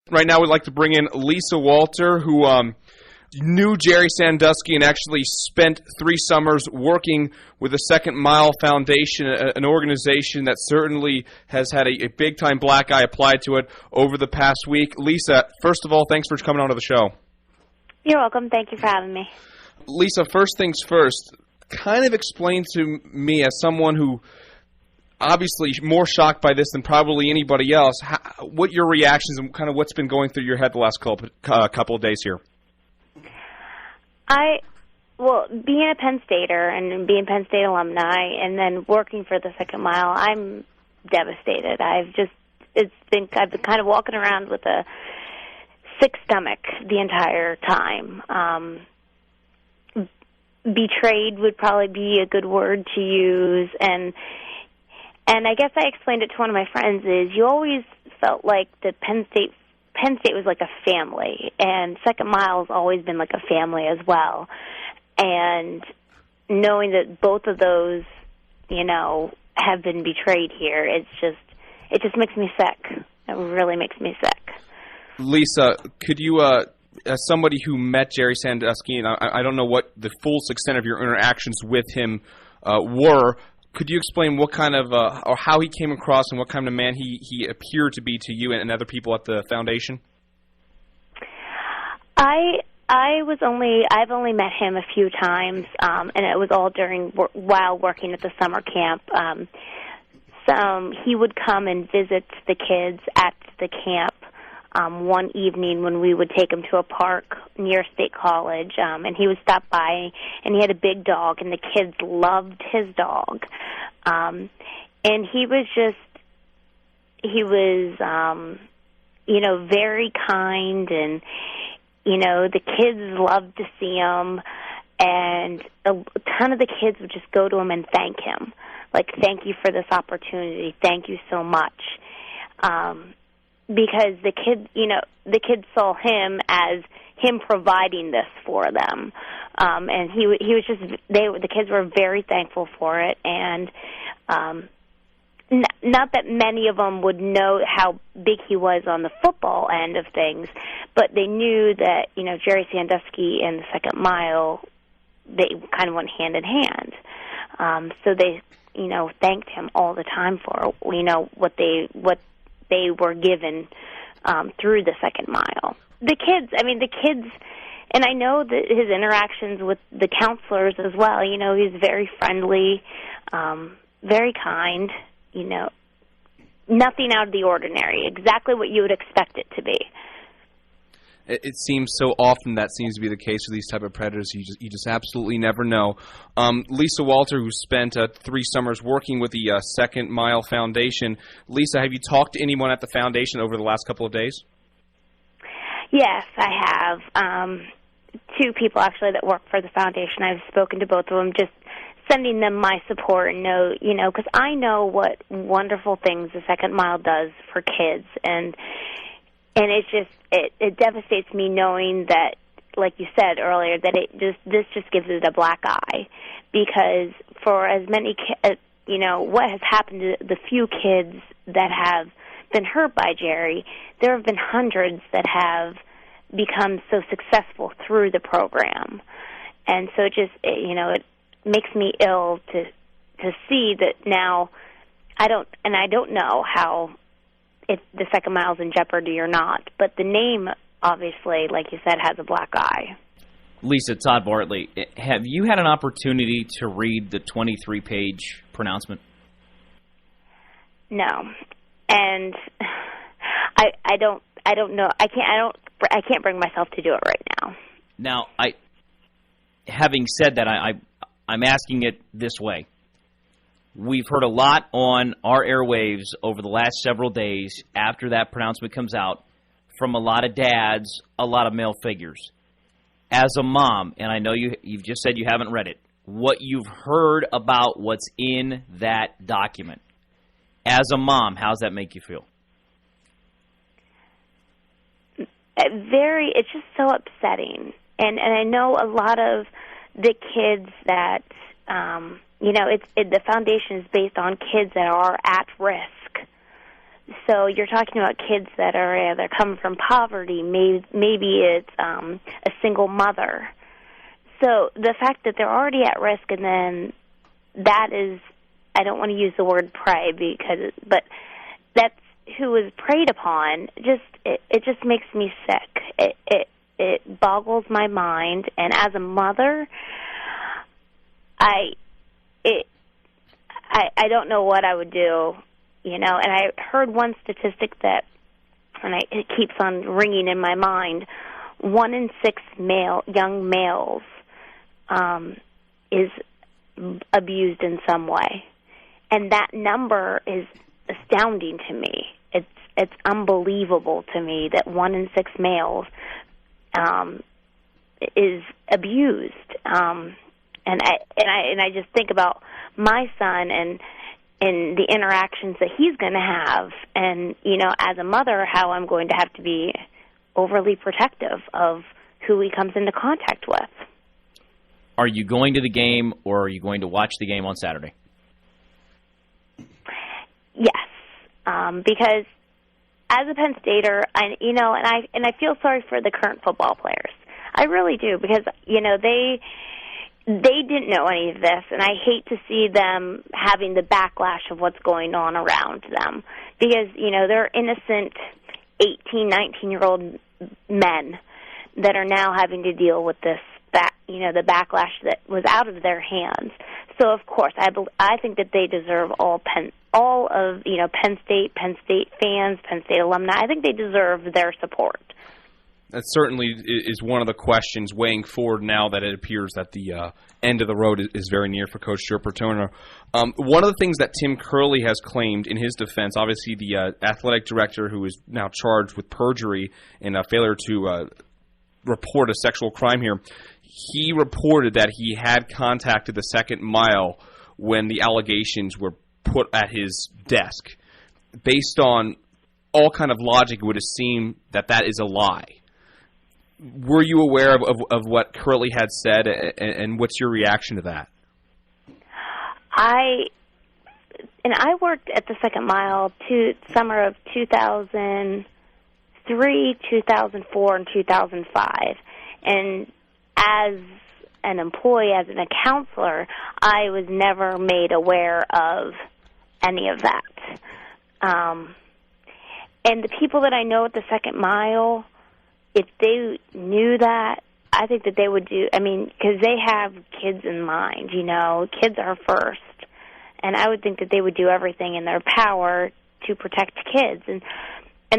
Right now, we'd like to bring in Lisa Walter, who knew Jerry Sandusky and actually spent 3 summers working with the Second Mile Foundation, an organization that certainly has had a big-time black eye applied to it over the past week. Lisa, first of all, thanks for coming on to the show. You're welcome. Thank you for having me. Lisa, first things first, kind of explain to me, as someone who obviously more shocked by this than probably anybody else, what your reactions and kind of what's been going through your head the last couple of days here. Being a Penn Stater and being Penn State alumni and then working for the Second Mile, I'm devastated. I've been kind of walking around with a sick stomach the entire time. Betrayed would probably be a good word to use, and I guess I explained it to one of my friends, is you always felt like that Penn State was like a family, and Second Mile has always been like a family as well. And knowing that both of those, have been betrayed here, it just makes me sick. It really makes me sick. Lisa, could you, as somebody who met Jerry Sandusky, and I don't know what the full extent of your interactions with him were, could you explain what kind of, or how he came across and what kind of man he appeared to be to you and other people at the foundation? I've only met him a few times, and it was all while working at the summer camp. He would come and visit the kids at the camp one evening when we would take him to a park near State College, and he would stop by, and he had a big dog, and the kids loved his dog. And he was very kind, and, the kids loved to see him, and a ton of the kids would just go to him and thank him. Like, thank you for this opportunity. Thank you so much. Because the kids saw him as him providing this for them, and he was just the kids were very thankful for it, and not that many of them would know how big he was on the football end of things, but they knew that Jerry Sandusky and the Second Mile, they kind of went hand in hand, so they thanked him all the time for what they were given through the Second Mile. The kids, and I know that his interactions with the counselors as well, he's very friendly, very kind, nothing out of the ordinary, exactly what you would expect it to be. It seems so often that seems to be the case with these type of predators. You just absolutely never know. Lisa Walter, who spent 3 summers working with the Second Mile Foundation. Lisa, have you talked to anyone at the foundation over the last couple of days? Yes, I have. 2 people, actually, that work for the foundation. I've spoken to both of them, just sending them my support and note, because I know what wonderful things the Second Mile does for kids, and it's just it devastates me knowing that, like you said earlier, that this just gives it a black eye, because for as many what has happened to the few kids that have been hurt by Jerry, there have been hundreds that have become so successful through the program, and so it makes me ill to see that now. I don't know how, if the Second Mile's in jeopardy or not, but the name, obviously, like you said, has a black eye. Lisa, Todd Bartley, have you had an opportunity to read the 23-page pronouncement? No, and I don't know. I can't bring myself to do it right now. Now, having said that, I'm asking it this way. We've heard a lot on our airwaves over the last several days after that pronouncement comes out from a lot of dads, a lot of male figures. As a mom, and I know you've just said you haven't read it, what you've heard about what's in that document, as a mom, how does that make you feel? It's just so upsetting. And I know a lot of the kids that, the foundation is based on kids that are at risk. So you're talking about kids that are either coming from poverty, maybe it's a single mother. So the fact that they're already at risk, and then that is, I don't want to use the word prey, but that's who is preyed upon, it just makes me sick. It boggles my mind, and as a mother, I don't know what I would do, and I heard one statistic that, and it keeps on ringing in my mind, 1 in 6 young males is abused in some way. And that number is astounding to me. It's unbelievable to me that 1 in 6 males is abused. And I just think about my son and the interactions that he's going to have, and as a mother, how I'm going to have to be overly protective of who he comes into contact with. Are you going to the game, or are you going to watch the game on Saturday? Yes, because as a Penn Stater, and I feel sorry for the current football players. I really do, because they didn't know any of this, and I hate to see them having the backlash of what's going on around them, because they're innocent 18, 19-year-old men that are now having to deal with this, the backlash that was out of their hands. So of course, I think that they deserve all of Penn State fans, Penn State alumni. I think they deserve their support. That certainly is one of the questions weighing forward now that it appears that the end of the road is very near for Coach Joe Paterno. One of the things that Tim Curley has claimed in his defense, obviously the athletic director who is now charged with perjury and failure to report a sexual crime here, he reported that he had contacted the Second Mile when the allegations were put at his desk. Based on all kind of logic, it would have seemed that is a lie. Were you aware of what Curley had said, and what's your reaction to that? I worked at the Second Mile summer of 2003, 2004, and 2005. And as an employee, as a counselor, I was never made aware of any of that. And the people that I know at the Second Mile, if they knew that, I think that they would do, because they have kids in mind, kids are first. And I would think that they would do everything in their power to protect kids. And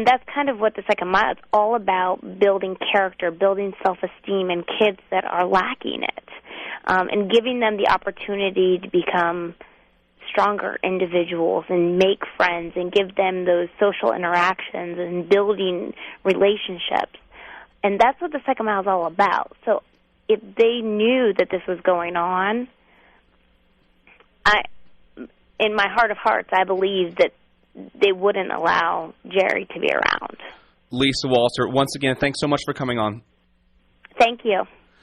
that's kind of what the Second Mile is all about, building character, building self-esteem in kids that are lacking it, and giving them the opportunity to become stronger individuals and make friends and give them those social interactions and building relationships. And that's what the Second Mile is all about. So if they knew that this was going on, in my heart of hearts, I believe that they wouldn't allow Jerry to be around. Lisa Walter, once again, thanks so much for coming on. Thank you.